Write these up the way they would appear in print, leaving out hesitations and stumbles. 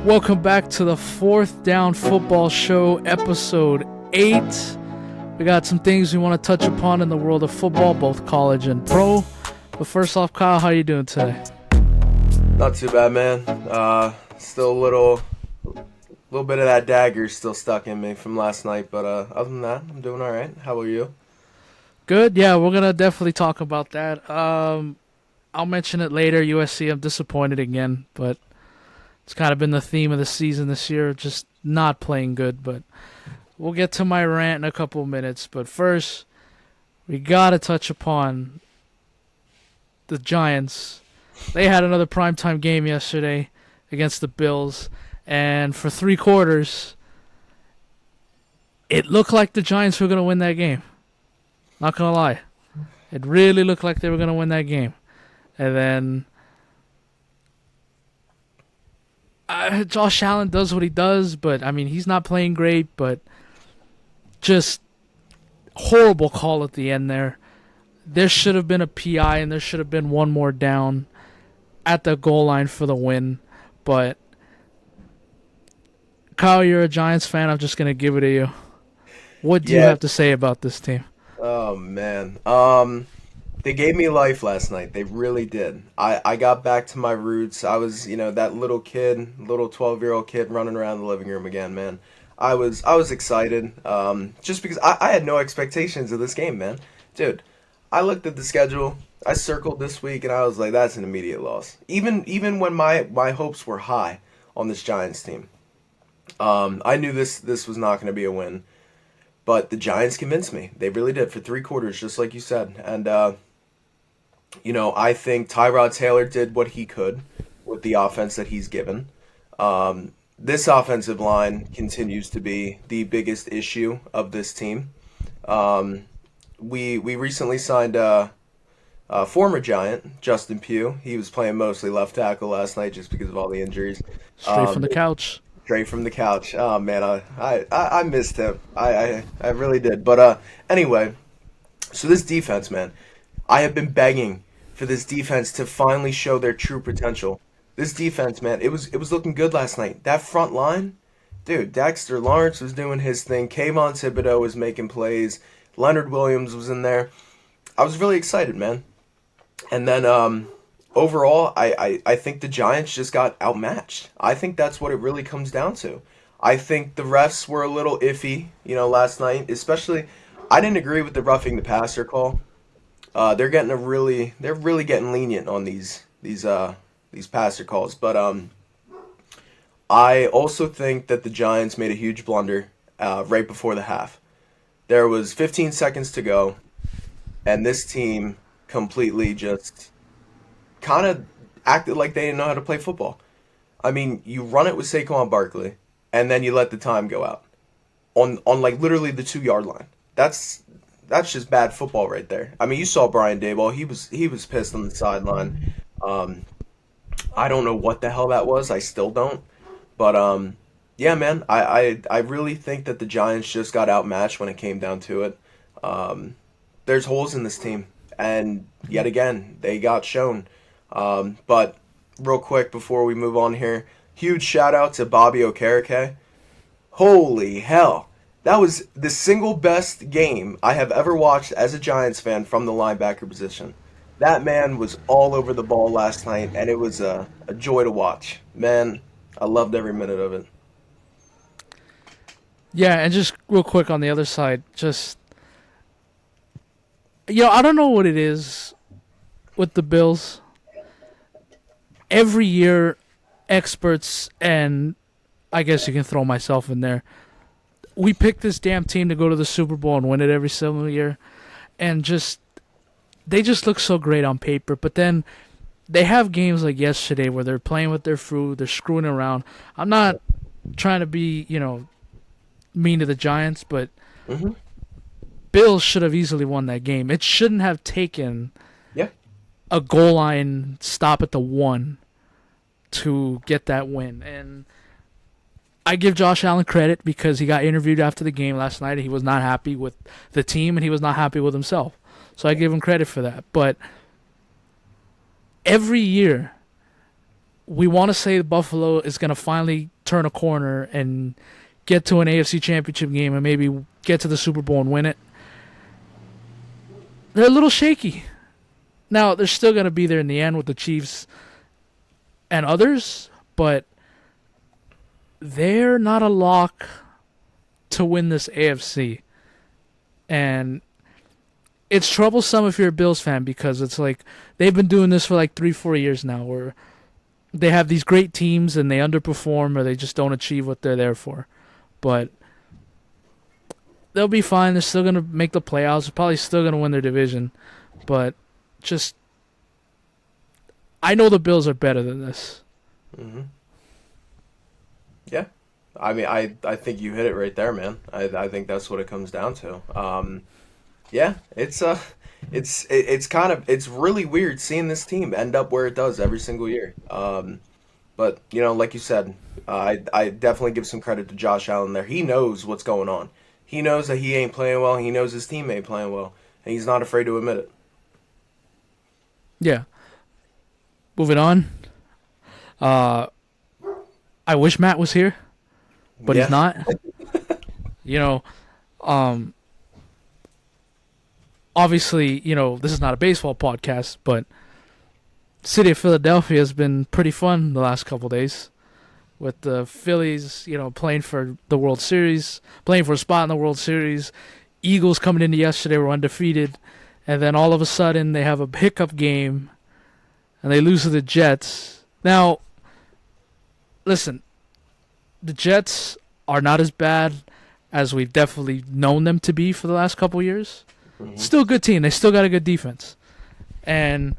Welcome back to the Fourth Down Football Show, episode 8. We got some things we want to touch upon in the world of football, both college and pro. But first off, Kyle, how are you doing today? Not too bad, man. Still a little bit of that dagger still stuck in me from last night, but other than that, I'm doing all right. How about you? Good. Yeah, we're gonna definitely talk about that. I'll mention it later. USC, I'm disappointed again, but it's kind of been the theme of the season this year, just not playing good. But we'll get to my rant in a couple of minutes. But first, we gotta touch upon the Giants. They had another primetime game yesterday against the Bills, and for 3 quarters, it looked like the Giants were gonna win that game. Not gonna lie, it really looked like they were gonna win that game, and then Josh Allen does what he does, but I mean he's not playing great. But just horrible call at the end there. There should have been a PI, and there should have been one more down at the goal line for the win. But Kyle, you're a Giants fan. I'm just gonna give it to you. What do you have to say about this team? Oh man. They gave me life last night. They really did. I got back to my roots. I was, that little kid, little 12-year-old kid running around the living room again, man. I was excited. Just because I had no expectations of this game, man. Dude, I looked at the schedule. I circled this week and I was like, that's an immediate loss. Even when my hopes were high on this Giants team. I knew this was not going to be a win. But the Giants convinced me. They really did for 3 quarters, just like you said. And I think Tyrod Taylor did what he could with the offense that he's given. This offensive line continues to be the biggest issue of this team. We recently signed a former Giant, Justin Pugh. He was playing mostly left tackle last night just because of all the injuries. Straight from the couch. Straight from the couch. Oh man, I missed him. I really did. But anyway, so this defense, man, I have been begging for this defense to finally show their true potential. This defense, man, it was looking good last night. That front line, dude, Dexter Lawrence was doing his thing. Kayvon Thibodeau was making plays. Leonard Williams was in there. I was really excited, man. And then overall, I think the Giants just got outmatched. I think that's what it really comes down to. I think the refs were a little iffy, last night. Especially, I didn't agree with the roughing the passer call. They're really getting lenient on these passer calls. But I also think that the Giants made a huge blunder right before the half. There was 15 seconds to go, and this team completely just kind of acted like they didn't know how to play football. I mean, you run it with Saquon Barkley, and then you let the time go out on like literally the 2-yard line. That's just bad football right there. I mean, you saw Brian Daboll. He was pissed on the sideline. I don't know what the hell that was. I still don't. But yeah, man, I really think that the Giants just got outmatched when it came down to it. There's holes in this team, and yet again, they got shown. But real quick before we move on here, huge shout out to Bobby Okereke. Holy hell. That was the single best game I have ever watched as a Giants fan from the linebacker position. That man was all over the ball last night, and it was a joy to watch. Man, I loved every minute of it. Yeah, and just real quick on the other side, I don't know what it is with the Bills. Every year, experts, and I guess you can throw myself in there, we pick this damn team to go to the Super Bowl and win it every single year. And they just look so great on paper. But then they have games like yesterday where they're playing with their fruit, they're screwing around. I'm not trying to be, mean to the Giants, but Bills should have easily won that game. It shouldn't have taken a goal line stop at the 1 to get that win. And I give Josh Allen credit because he got interviewed after the game last night and he was not happy with the team and he was not happy with himself. So I give him credit for that. But every year we want to say Buffalo is going to finally turn a corner and get to an AFC Championship game and maybe get to the Super Bowl and win it. They're a little shaky. Now, they're still going to be there in the end with the Chiefs and others, but they're not a lock to win this AFC. And it's troublesome if you're a Bills fan because it's like they've been doing this for like 3-4 years now where they have these great teams and they underperform or they just don't achieve what they're there for. But they'll be fine. They're still going to make the playoffs. They're probably still going to win their division. But just, I know the Bills are better than this. Mm-hmm. Yeah. I mean, I think you hit it right there, man. I think that's what it comes down to. Yeah, it's really weird seeing this team end up where it does every single year. But like you said, I definitely give some credit to Josh Allen there. He knows what's going on. He knows that he ain't playing well. He knows his team ain't playing well, and he's not afraid to admit it. Yeah. Moving on. I wish Matt was here, but Yeah. he's not. Obviously, this is not a baseball podcast, but city of Philadelphia has been pretty fun the last couple days with the Phillies, playing for the World Series, playing for a spot in the World Series. Eagles coming into yesterday were undefeated, and then all of a sudden they have a hiccup game, and they lose to the Jets. Now, listen, the Jets are not as bad as we've definitely known them to be for the last couple years. Mhm. Still a good team. They still got a good defense. And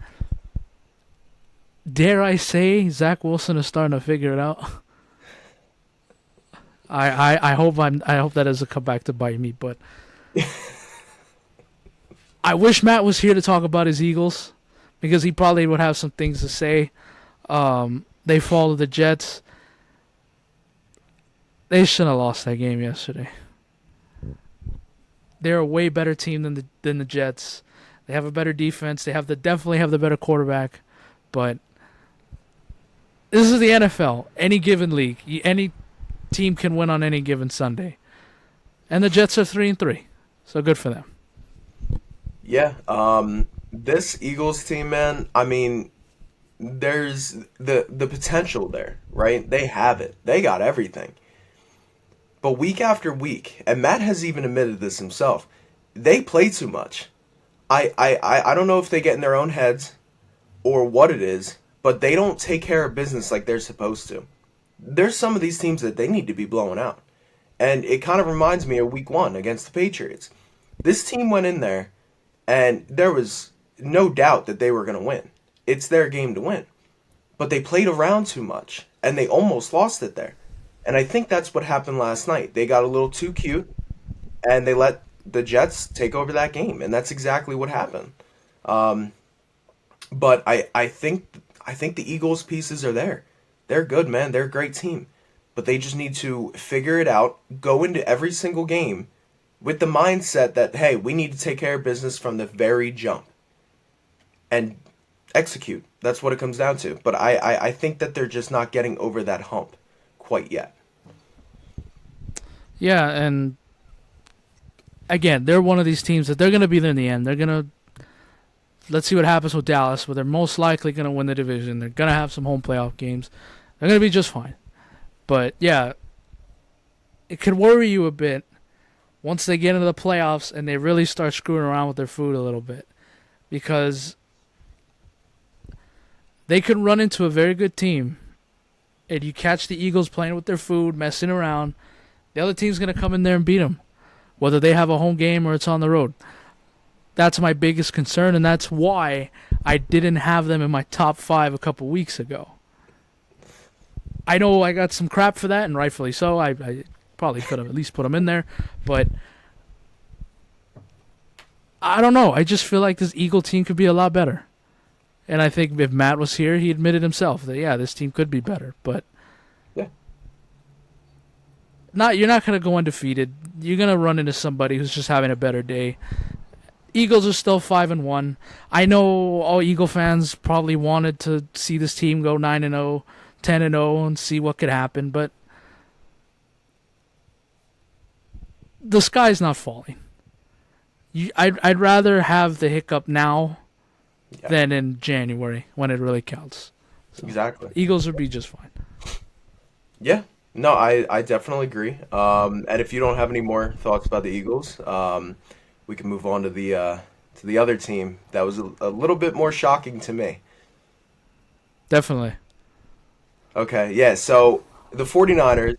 dare I say Zach Wilson is starting to figure it out. I hope that doesn't come back to bite me, but I wish Matt was here to talk about his Eagles because he probably would have some things to say. They fall to the Jets. They shouldn't have lost that game yesterday. They're a way better team than the Jets. They have a better defense. They definitely have the better quarterback. But this is the NFL. Any given league, any team can win on any given Sunday. And the Jets are 3-3, so good for them. Yeah. This Eagles team, man. I mean, there's the potential there, right? They have it. They got everything. But week after week, and Matt has even admitted this himself, they play too much. I don't know if they get in their own heads or what it is, but they don't take care of business like they're supposed to. There's some of these teams that they need to be blowing out. And it kind of reminds me of week 1 against the Patriots. This team went in there, and there was no doubt that they were going to win. It's their game to win. But they played around too much, and they almost lost it there. And I think that's what happened last night. They got a little too cute, and they let the Jets take over that game, and that's exactly what happened. But I think the Eagles pieces are there. They're good, man. They're a great team. But they just need to figure it out, go into every single game with the mindset that, hey, we need to take care of business from the very jump. And execute. That's what it comes down to. But I think that they're just not getting over that hump quite yet. Yeah, and again, they're one of these teams that they're going to be there in the end. They're going to, let's see what happens with Dallas, but they're most likely going to win the division. They're going to have some home playoff games. They're going to be just fine. But, yeah, it could worry you a bit once they get into the playoffs and they really start screwing around with their food a little bit. Because they could run into a very good team, and you catch the Eagles playing with their food, messing around, the other team's going to come in there and beat them, whether they have a home game or it's on the road. That's my biggest concern, and that's why I didn't have them in my top 5 a couple weeks ago. I know I got some crap for that, and rightfully so. I probably could have at least put them in there, but I don't know. I just feel like this Eagle team could be a lot better. And I think if Matt was here, he admitted himself that, yeah, this team could be better. But yeah, you're not going to go undefeated. You're going to run into somebody who's just having a better day. Eagles are still 5-1. I know all Eagle fans probably wanted to see this team go 9-0 10-0 and see what could happen, but the sky's not falling. I'd rather have the hiccup now than in January when it really counts. So Exactly. Eagles would be just fine. Yeah. No, I definitely agree. And if you don't have any more thoughts about the Eagles, we can move on to the other team that was a little bit more shocking to me. Definitely. Okay, yeah, so the 49ers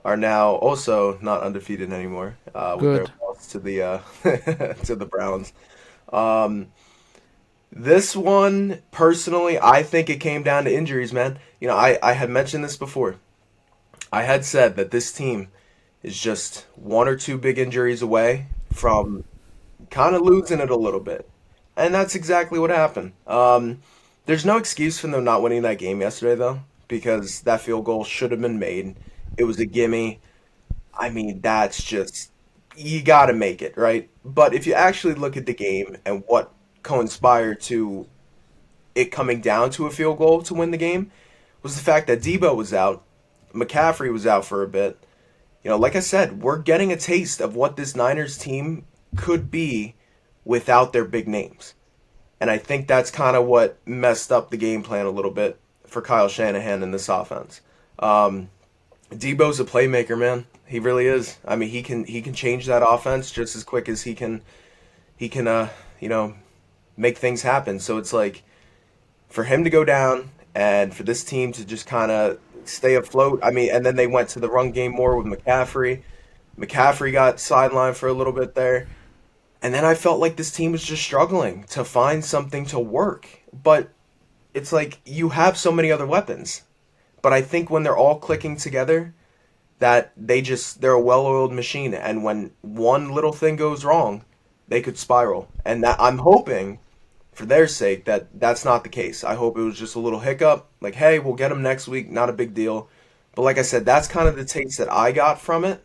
are now also not undefeated anymore with their Good. loss to the to the Browns. Um, this one, personally, I think it came down to injuries, man. I had mentioned this before. I had said that this team is just one or two big injuries away from kind of losing it a little bit. And that's exactly what happened. There's no excuse for them not winning that game yesterday, though, because that field goal should have been made. It was a gimme. I mean, that's just, you got to make it, right? But if you actually look at the game and what conspired to it coming down to a field goal to win the game was the fact that Debo was out, McCaffrey was out for a bit. Like I said, we're getting a taste of what this Niners team could be without their big names. And I think that's kind of what messed up the game plan a little bit for Kyle Shanahan in this offense. Debo's a playmaker, man. He really is. I mean, he can change that offense just as quick as he can make things happen. So it's like for him to go down and for this team to just kind of stay afloat. I mean, and then they went to the run game more with McCaffrey. McCaffrey got sidelined for a little bit there. And then I felt like this team was just struggling to find something to work. But it's like you have so many other weapons. But I think when they're all clicking together, that they're a well-oiled machine. And when one little thing goes wrong, they could spiral. And that I'm hoping, for their sake, that that's not the case. I hope it was just a little hiccup. Like, hey, we'll get them next week. Not a big deal. But like I said, that's kind of the taste that I got from it.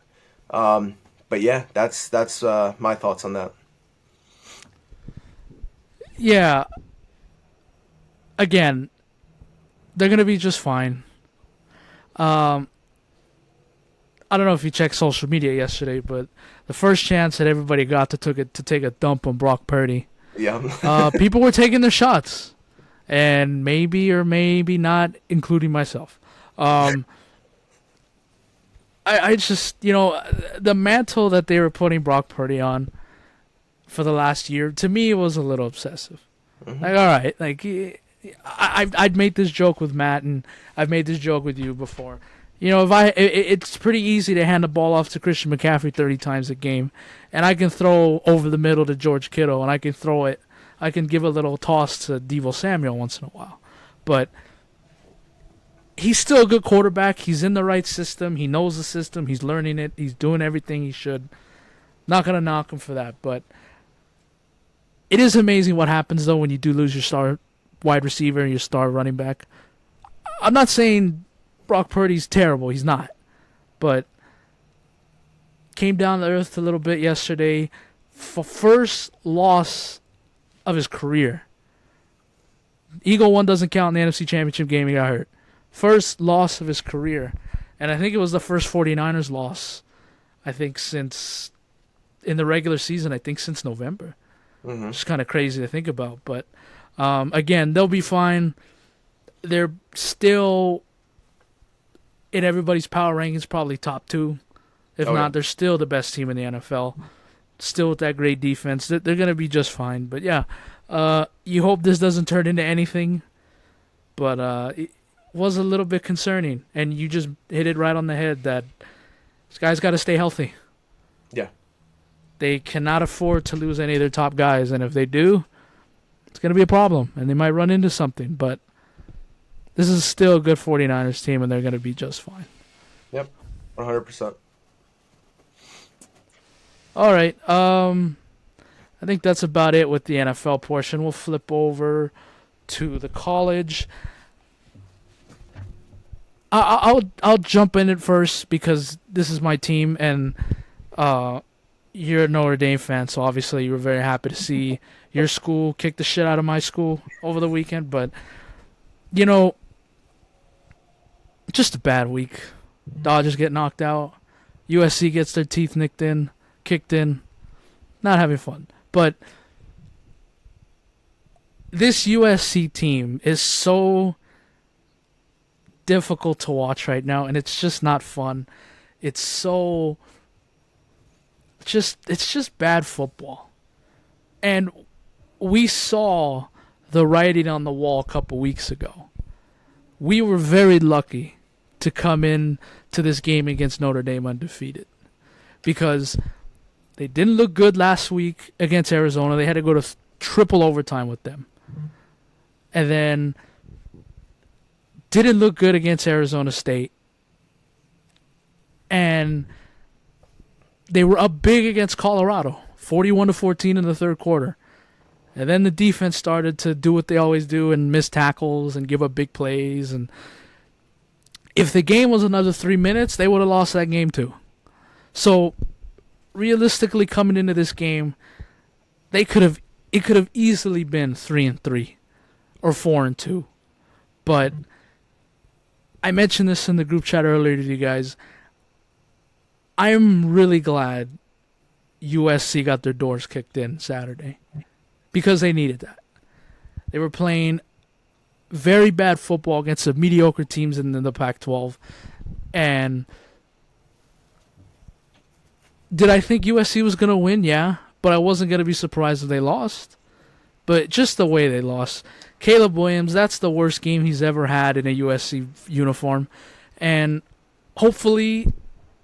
But yeah, that's my thoughts on that. Yeah. Again, they're going to be just fine. I don't know if you checked social media yesterday, but the first chance that everybody got to take a dump on Brock Purdy, Yeah. people were taking their shots, and maybe or maybe not, including myself. I just, the mantle that they were putting Brock Purdy on for the last year, to me, it was a little obsessive. Mm-hmm. Like, all right, like I'd made this joke with Matt, and I've made this joke with you before. It's pretty easy to hand the ball off to Christian McCaffrey 30 times a game, and I can throw over the middle to George Kittle, and I can give a little toss to Deebo Samuel once in a while. But he's still a good quarterback. He's in the right system. He knows the system. He's learning it. He's doing everything he should. Not going to knock him for that, but it is amazing what happens, though, when you do lose your star wide receiver and your star running back. I'm not saying Brock Purdy's terrible. He's not. But came down to earth a little bit yesterday. First loss of his career. Eagle 1 doesn't count in the NFC Championship game. He got hurt. First loss of his career. And I think it was the first 49ers loss, I think, since in the regular season, I think since November. Mm-hmm. It's kind of crazy to think about. But, again, they'll be fine. They're still, in everybody's power rankings, probably top 2. If not, they're still the best team in the NFL. Still with that great defense. They're going to be just fine. But, yeah, you hope this doesn't turn into anything. But it was a little bit concerning. And you just hit it right on the head that this guy's got to stay healthy. Yeah. They cannot afford to lose any of their top guys. And if they do, it's going to be a problem. And they might run into something. But this is still a good 49ers team, and they're going to be just fine. Yep. 100%. All right. I think that's about it with the NFL portion. We'll flip over to the college. I'll jump in it first because this is my team, and you're a Notre Dame fan, so obviously you were very happy to see your school kick the shit out of my school over the weekend. But, just a bad week. Dodgers get knocked out. USC gets their teeth kicked in. Not having fun. But this USC team is so difficult to watch right now, and it's just not fun. It's just bad football. And we saw the writing on the wall a couple weeks ago. We were very lucky to come in to this game against Notre Dame undefeated, because they didn't look good last week against Arizona. They had to go to triple overtime with them. And then didn't look good against Arizona State. And they were up big against Colorado, 41-14 in the third quarter. And then the defense started to do what they always do and miss tackles and give up big plays. And if the game was another 3 minutes, they would have lost that game too. So realistically, coming into this game, it could have easily been 3-3 or 4-2. But I mentioned this in the group chat earlier to you guys. I'm really glad USC got their doors kicked in Saturday, because they needed that. They were playing very bad football against the mediocre teams in the Pac-12. And did I think USC was going to win? Yeah. But I wasn't going to be surprised if they lost. But just the way they lost. Caleb Williams, that's the worst game he's ever had in a USC uniform. And hopefully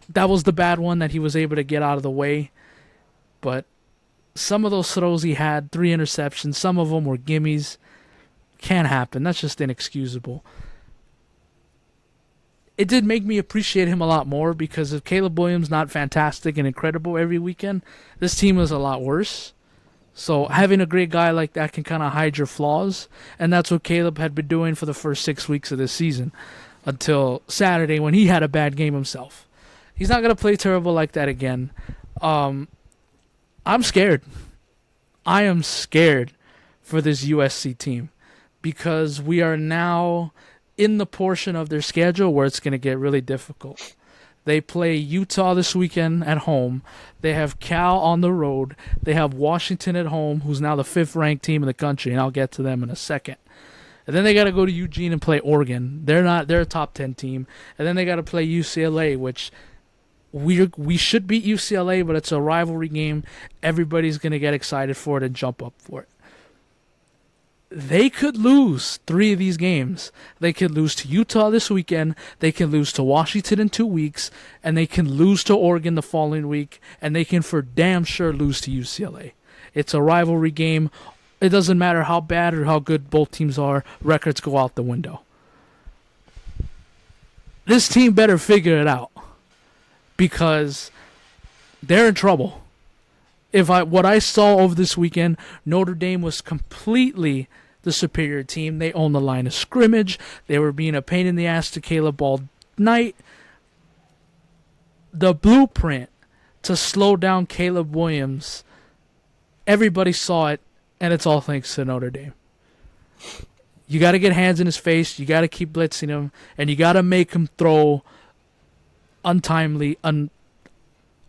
that was the bad one that he was able to get out of the way. But some of those throws he had, 3 interceptions, some of them were gimmies. Can't happen. That's just inexcusable. It did make me appreciate him a lot more, because if Caleb Williams not fantastic and incredible every weekend, this team was a lot worse. So having a great guy like that can kind of hide your flaws, and that's what Caleb had been doing for the first 6 weeks of this season until Saturday when he had a bad game himself. He's not going to play terrible like that again. I'm scared. I am scared for this USC team, because we are now in the portion of their schedule where it's going to get really difficult. They play Utah this weekend at home. They have Cal on the road. They have Washington at home, who's now the 5th-ranked team in the country, and I'll get to them in a second. And then they got to go to Eugene and play Oregon. They're a top 10 team. And then they got to play UCLA, which we should beat UCLA, but it's a rivalry game. Everybody's going to get excited for it and jump up for it. They could lose 3 of these games. They could lose to Utah this weekend. They can lose to Washington in 2 weeks. And they can lose to Oregon the following week. And they can for damn sure lose to UCLA. It's a rivalry game. It doesn't matter how bad or how good both teams are. Records go out the window. This team better figure it out, because they're in trouble. What I saw over this weekend, Notre Dame was completely the superior team. They owned the line of scrimmage. They were being a pain in the ass to Caleb all night. The blueprint to slow down Caleb Williams, everybody saw it, and it's all thanks to Notre Dame. You got to get hands in his face. You got to keep blitzing him, and you got to make him throw untimely,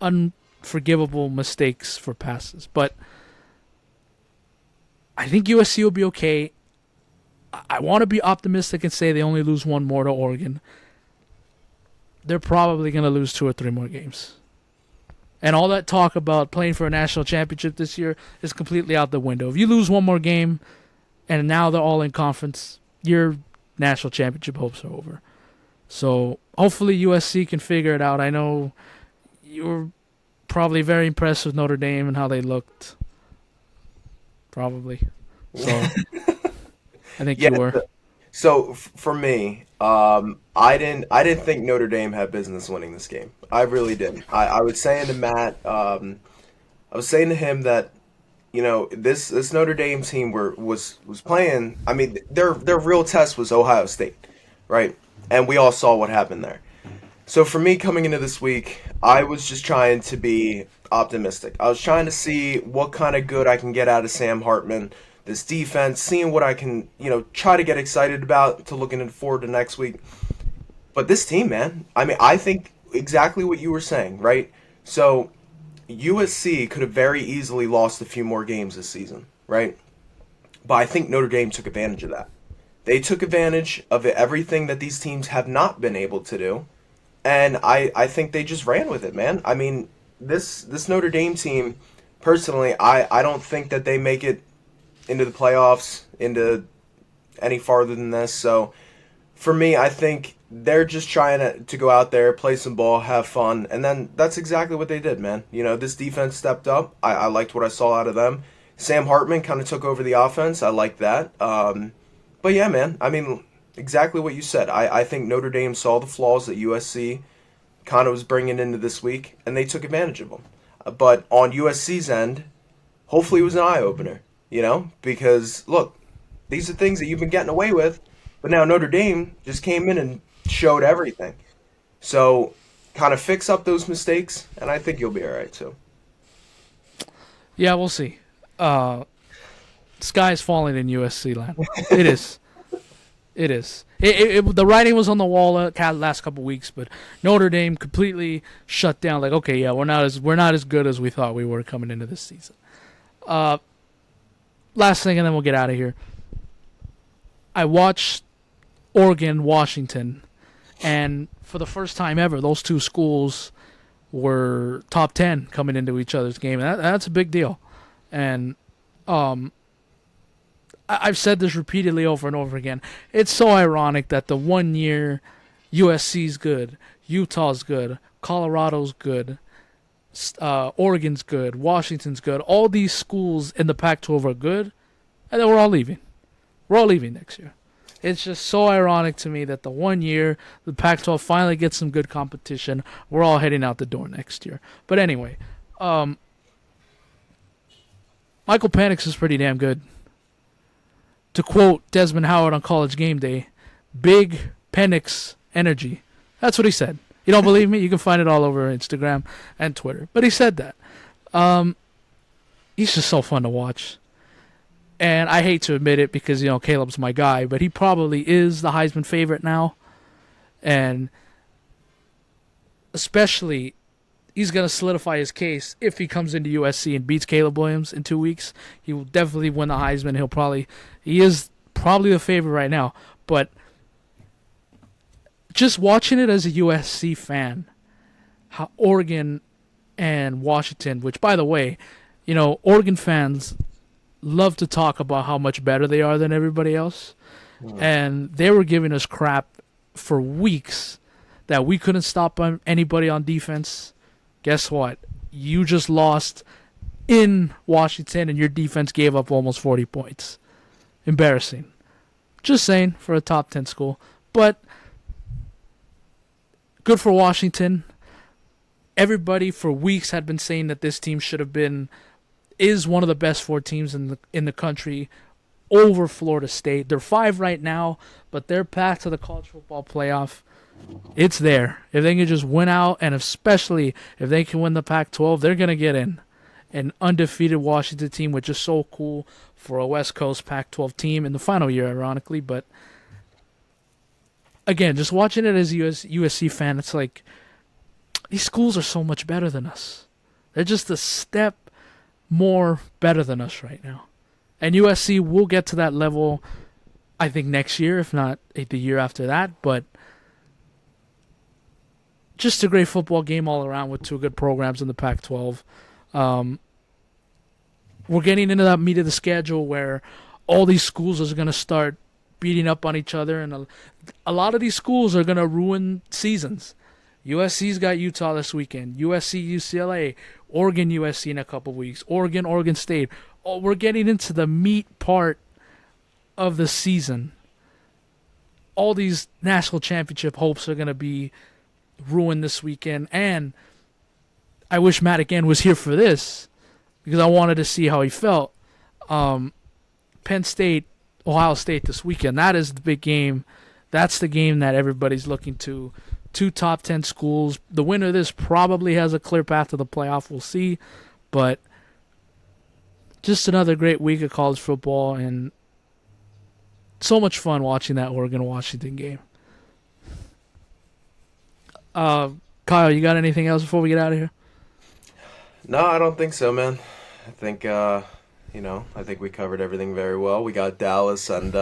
unforgivable mistakes for passes. But I think USC will be okay. I want to be optimistic and say they only lose 1 more to Oregon. They're probably going to lose 2 or 3 more games. And all that talk about playing for a national championship this year is completely out the window. If you lose 1 more game and now they're all in conference, your national championship hopes are over. So hopefully USC can figure it out. I know you're probably very impressed with Notre Dame and how they looked. Probably. So I think you were. So for me, I didn't think Notre Dame had business winning this game. I really didn't. I was saying to Matt, I was saying to him that, this Notre Dame team was playing. I mean, their real test was Ohio State, right? And we all saw what happened there. So for me, coming into this week, I was just trying to be optimistic. I was trying to see what kind of good I can get out of Sam Hartman, this defense, seeing what I can, try to get excited about to looking forward to next week. But this team, man, I mean, I think exactly what you were saying, right? So USC could have very easily lost a few more games this season, right? But I think Notre Dame took advantage of that. They took advantage of everything that these teams have not been able to do, and I think they just ran with it, man. I mean, this Notre Dame team, personally, I don't think that they make it into the playoffs, into any farther than this. So for me, I think they're just trying to go out there, play some ball, have fun, and then that's exactly what they did, man. You know, this defense stepped up. I liked what I saw out of them. Sam Hartman kind of took over the offense. I like that. But yeah, man, I mean, exactly what you said. I think Notre Dame saw the flaws that USC kind of was bringing into this week, and they took advantage of them. But on USC's end, hopefully it was an eye opener, you know, because look, these are things that you've been getting away with, but now Notre Dame just came in and showed everything. So kind of fix up those mistakes, and I think you'll be all right too. Yeah, we'll see. Sky's falling in USC land. It is. It is. The writing was on the wall last couple weeks, but Notre Dame completely shut down. Like, okay, yeah, we're not as good as we thought we were coming into this season. Last thing, and then we'll get out of here. I watched Oregon, Washington, and for the first time ever, those two schools were top 10 coming into each other's game, and that's a big deal. And I've said this repeatedly over and over again. It's so ironic that the 1 year USC's good, Utah's good, Colorado's good, Oregon's good, Washington's good. All these schools in the Pac-12 are good, and then we're all leaving. We're all leaving next year. It's just so ironic to me that the 1 year the Pac-12 finally gets some good competition, we're all heading out the door next year. But anyway, Michael Penix is pretty damn good. To quote Desmond Howard on College Game Day, big Penix energy. That's what he said. You don't believe me? You can find it all over Instagram and Twitter. But he said that. He's just so fun to watch. And I hate to admit it because, Caleb's my guy, but he probably is the Heisman favorite now. And especially, he's going to solidify his case if he comes into USC and beats Caleb Williams in 2 weeks. He will definitely win the Heisman. He is probably the favorite right now. But just watching it as a USC fan, how Oregon and Washington, which, by the way, Oregon fans love to talk about how much better they are than everybody else. And they were giving us crap for weeks that we couldn't stop anybody on defense. Guess what? You just lost in Washington, and your defense gave up almost 40 points. Embarrassing. Just saying, for a top 10 school. But good for Washington. Everybody for weeks had been saying that this team is one of the best 4 teams in the country over Florida State. They're 5 right now, but their path to the college football playoff, it's there. If they can just win out, and especially if they can win the Pac-12, they're going to get in. An undefeated Washington team, which is so cool for a West Coast Pac-12 team in the final year, ironically. But again, just watching it as a USC fan, it's like these schools are so much better than us. They're just a step more better than us right now. And USC will get to that level, I think, next year, if not the year after that. But just a great football game all around with 2 good programs in the Pac-12. We're getting into that meat of the schedule where all these schools are going to start beating up on each other, and a lot of these schools are going to ruin seasons. USC's got Utah this weekend, USC, UCLA, Oregon, USC in a couple weeks, Oregon, Oregon State. Oh, we're getting into the meat part of the season. All these national championship hopes are going to be ruined this weekend, and I wish Matt again was here for this because I wanted to see how he felt. Penn State, Ohio State this weekend. That is the big game. That's the game that everybody's looking to. 2 top 10 schools. The winner of this probably has a clear path to the playoff. We'll see. But just another great week of college football, and so much fun watching that Oregon-Washington game. Kyle, you got anything else before we get out of here? No, I don't think so, man. I think I think we covered everything very well. We got Dallas and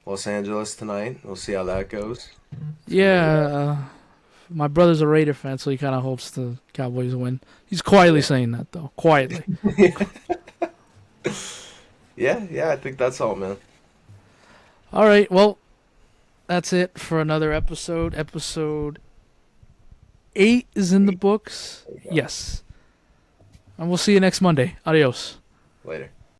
Los Angeles tonight. We'll see how that goes. It's gonna be Yeah, my brother's a Raider fan, so he kind of hopes the Cowboys win. He's quietly saying that, though. Quietly. yeah, I think that's all, man. All right, well, that's it for another episode. Episode 8 is in the books. There you go. Yes. And we'll see you next Monday. Adios. Later.